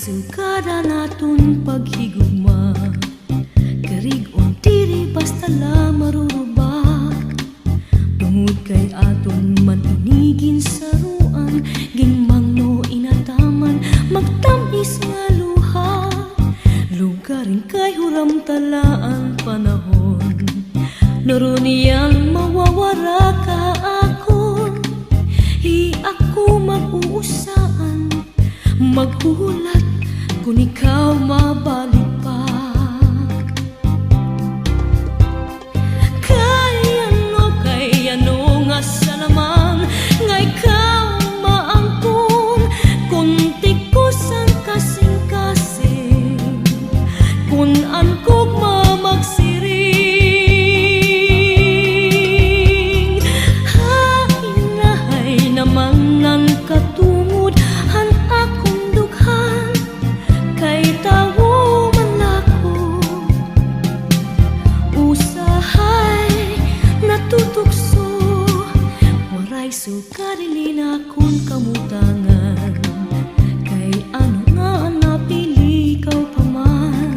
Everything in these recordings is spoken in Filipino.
Sugada naton paghigugma, karig-on diri basta la marurubak. Tungod kay aton maninigin saruan, gingmangno inataman magtamis nga luha. Lugaring kay huram talaan panahon, naruniyang mawawara ka akon. Hi ako mag-uusaan, maghuhulat kung ikaw mabalik pa. Kay ano nga salamang nga ikaw maangkon, kung tikusan kasing-kasing, kung angkog mamagsiring. Hainahay naman ng katungod han akong dughan, kay tawo man lako usahay natutukso. Waray sukarilin akong kamutangan, kay ano nga ang napili ikaw pa man.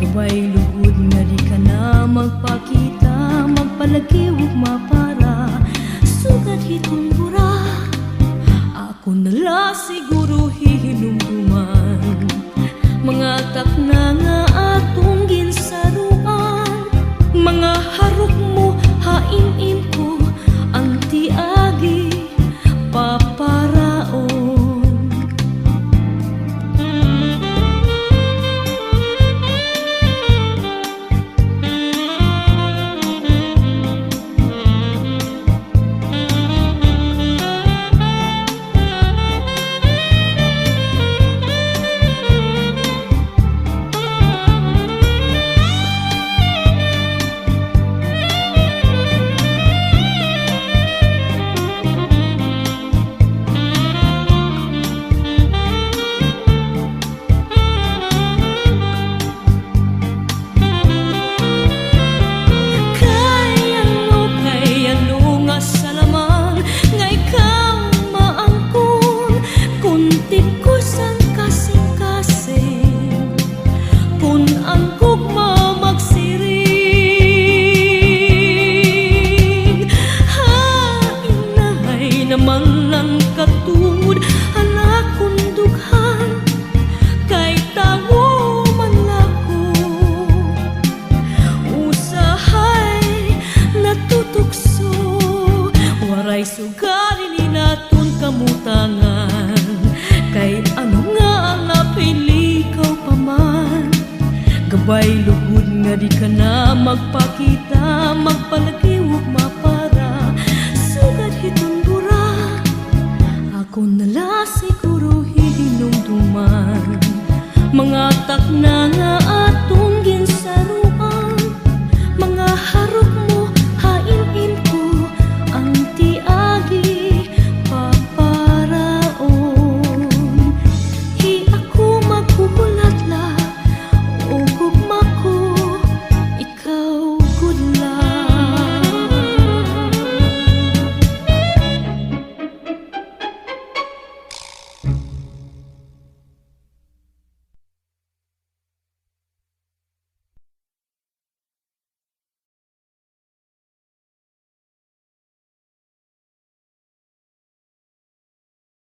Gabay lugod nga di ka na magpakita, magpalagi ug mapara, sugat hitong bura. Ako nala siguro hihinumduman, mga takna nga atong ginsaruan. Mga harok mo hain-in ko, ang tiagi paparaon. Naman lang katungod ang akong dughan, kay tawo man lako usahay natutukso. Waray sugarilin naton kamutangan, kay ano nga ang napili ikaw pa man. Gabay lugod nga di ka na magpakita, magpalagi ug mapara, sugat hitong ako nala siguro hihinumduman, mga takna nga